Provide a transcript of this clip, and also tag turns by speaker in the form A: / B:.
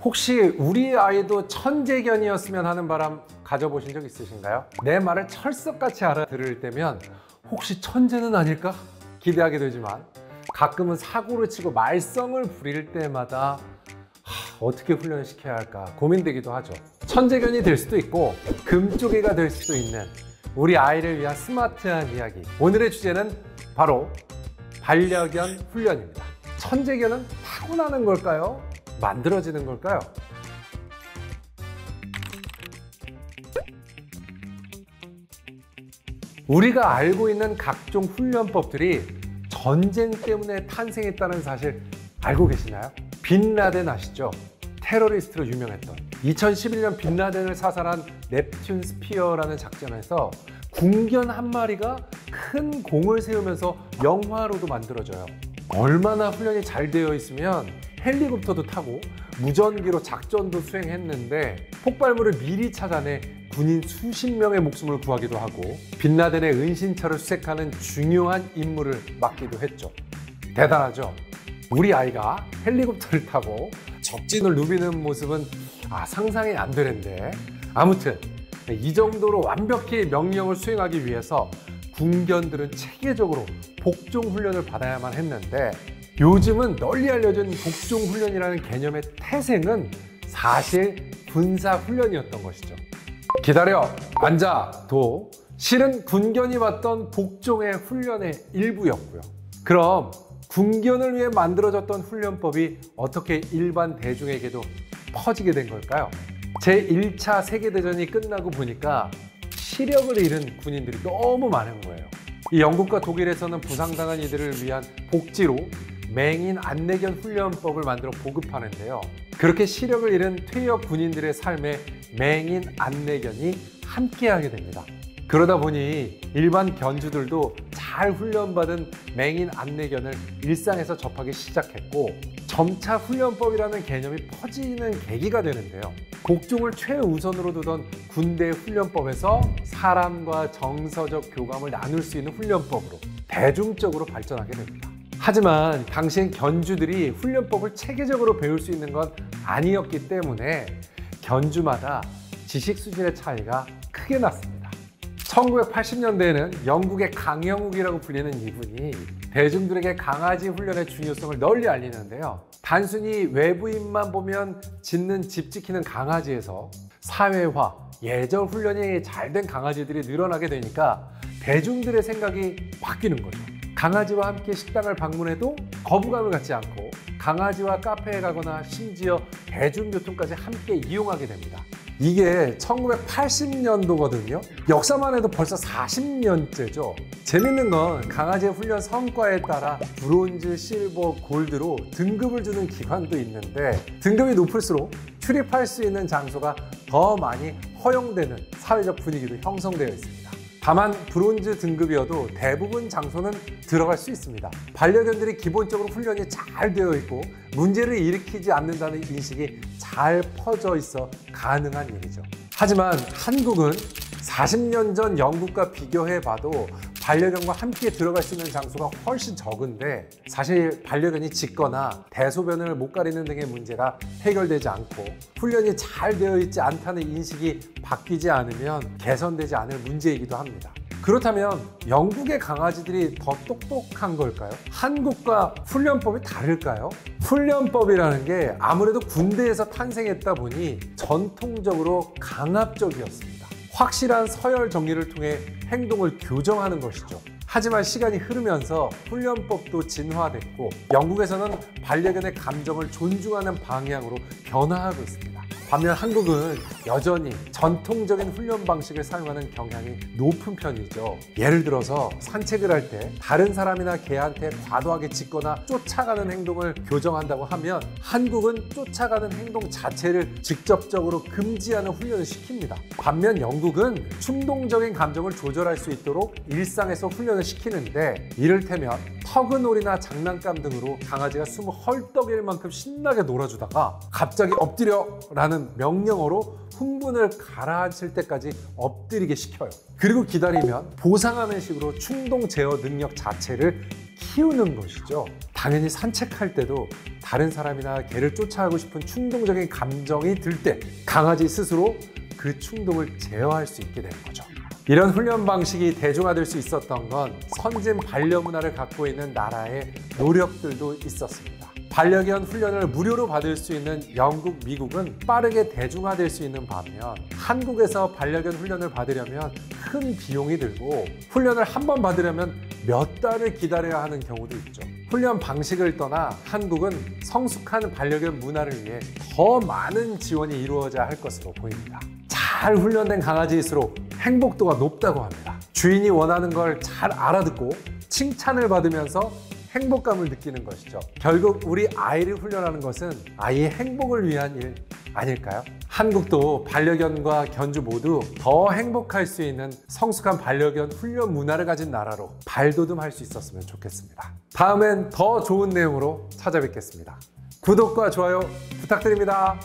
A: 혹시 우리 아이도 천재견이었으면 하는 바람 가져보신 적 있으신가요? 내 말을 철석같이 알아들을 때면 혹시 천재는 아닐까? 기대하게 되지만 가끔은 사고를 치고 말썽을 부릴 때마다 어떻게 훈련을 시켜야 할까 고민되기도 하죠. 천재견이 될 수도 있고 금쪽이가 될 수도 있는 우리 아이를 위한 스마트한 이야기. 오늘의 주제는 바로 반려견 훈련입니다. 천재견은 타고나는 걸까요? 만들어지는 걸까요? 우리가 알고 있는 각종 훈련법들이 전쟁 때문에 탄생했다는 사실 알고 계시나요? 빈라덴 아시죠? 테러리스트로 유명했던 2011년 빈라덴을 사살한 넵튠 스피어라는 작전에서 궁견 한 마리가 큰 공을 세우면서 영화로도 만들어져요. 얼마나 훈련이 잘 되어 있으면 헬리콥터도 타고 무전기로 작전도 수행했는데 폭발물을 미리 찾아내 군인 수십 명의 목숨을 구하기도 하고 빈라덴의 은신처를 수색하는 중요한 임무를 맡기도 했죠. 대단하죠? 우리 아이가 헬리콥터를 타고 적진을 누비는 모습은 상상이 안 되는데, 아무튼 이 정도로 완벽히 명령을 수행하기 위해서 군견들은 체계적으로 복종 훈련을 받아야만 했는데, 요즘은 널리 알려진 복종 훈련이라는 개념의 태생은 사실 군사 훈련이었던 것이죠. 기다려, 앉아, 도. 실은 군견이 받던 복종의 훈련의 일부였고요. 그럼 군견을 위해 만들어졌던 훈련법이 어떻게 일반 대중에게도 퍼지게 된 걸까요? 제1차 세계대전이 끝나고 보니까 시력을 잃은 군인들이 너무 많은 거예요. 이 영국과 독일에서는 부상당한 이들을 위한 복지로 맹인 안내견 훈련법을 만들어 보급하는데요. 그렇게 시력을 잃은 퇴역 군인들의 삶에 맹인 안내견이 함께하게 됩니다. 그러다 보니 일반 견주들도 잘 훈련받은 맹인 안내견을 일상에서 접하기 시작했고, 점차 훈련법이라는 개념이 퍼지는 계기가 되는데요. 복종을 최우선으로 두던 군대 훈련법에서 사람과 정서적 교감을 나눌 수 있는 훈련법으로 대중적으로 발전하게 됩니다. 하지만 당시엔 견주들이 훈련법을 체계적으로 배울 수 있는 건 아니었기 때문에 견주마다 지식 수준의 차이가 크게 났습니다. 1980년대에는 영국의 강영욱이라고 불리는 이분이 대중들에게 강아지 훈련의 중요성을 널리 알리는데요. 단순히 외부인만 보면 짖는 집 지키는 강아지에서 사회화, 예절 훈련이 잘 된 강아지들이 늘어나게 되니까 대중들의 생각이 바뀌는 거죠. 강아지와 함께 식당을 방문해도 거부감을 갖지 않고 강아지와 카페에 가거나 심지어 대중교통까지 함께 이용하게 됩니다. 이게 1980년도거든요. 역사만 해도 벌써 40년째죠. 재밌는 건 강아지의 훈련 성과에 따라 브론즈, 실버, 골드로 등급을 주는 기관도 있는데, 등급이 높을수록 출입할 수 있는 장소가 더 많이 허용되는 사회적 분위기도 형성되어 있습니다. 다만 브론즈 등급이어도 대부분 장소는 들어갈 수 있습니다. 반려견들이 기본적으로 훈련이 잘 되어 있고 문제를 일으키지 않는다는 인식이 잘 퍼져 있어 가능한 일이죠. 하지만 한국은 40년 전 영국과 비교해 봐도 반려견과 함께 들어갈 수 있는 장소가 훨씬 적은데, 사실 반려견이 짖거나 대소변을 못 가리는 등의 문제가 해결되지 않고 훈련이 잘 되어 있지 않다는 인식이 바뀌지 않으면 개선되지 않을 문제이기도 합니다. 그렇다면 영국의 강아지들이 더 똑똑한 걸까요? 한국과 훈련법이 다를까요? 훈련법이라는 게 아무래도 군대에서 탄생했다 보니 전통적으로 강압적이었습니다. 확실한 서열 정리를 통해 행동을 교정하는 것이죠. 하지만 시간이 흐르면서 훈련법도 진화됐고 영국에서는 반려견의 감정을 존중하는 방향으로 변화하고 있습니다. 반면 한국은 여전히 전통적인 훈련 방식을 사용하는 경향이 높은 편이죠. 예를 들어서 산책을 할 때 다른 사람이나 개한테 과도하게 짖거나 쫓아가는 행동을 교정한다고 하면 한국은 쫓아가는 행동 자체를 직접적으로 금지하는 훈련을 시킵니다. 반면 영국은 충동적인 감정을 조절할 수 있도록 일상에서 훈련을 시키는데, 이를테면 터그놀이나 장난감 등으로 강아지가 숨을 헐떡일 만큼 신나게 놀아주다가 갑자기 엎드려 라는 명령어로 흥분을 가라앉힐 때까지 엎드리게 시켜요. 그리고 기다리면 보상하는 식으로 충동 제어 능력 자체를 키우는 것이죠. 당연히 산책할 때도 다른 사람이나 개를 쫓아가고 싶은 충동적인 감정이 들 때 강아지 스스로 그 충동을 제어할 수 있게 되는 거죠. 이런 훈련 방식이 대중화될 수 있었던 건 선진 반려문화를 갖고 있는 나라의 노력들도 있었습니다. 반려견 훈련을 무료로 받을 수 있는 영국, 미국은 빠르게 대중화될 수 있는 반면 한국에서 반려견 훈련을 받으려면 큰 비용이 들고 훈련을 한 번 받으려면 몇 달을 기다려야 하는 경우도 있죠. 훈련 방식을 떠나 한국은 성숙한 반려견 문화를 위해 더 많은 지원이 이루어져야 할 것으로 보입니다. 잘 훈련된 강아지일수록 행복도가 높다고 합니다. 주인이 원하는 걸 잘 알아듣고 칭찬을 받으면서 행복감을 느끼는 것이죠. 결국 우리 아이를 훈련하는 것은 아이의 행복을 위한 일 아닐까요? 한국도 반려견과 견주 모두 더 행복할 수 있는 성숙한 반려견 훈련 문화를 가진 나라로 발돋움할 수 있었으면 좋겠습니다. 다음엔 더 좋은 내용으로 찾아뵙겠습니다. 구독과 좋아요 부탁드립니다.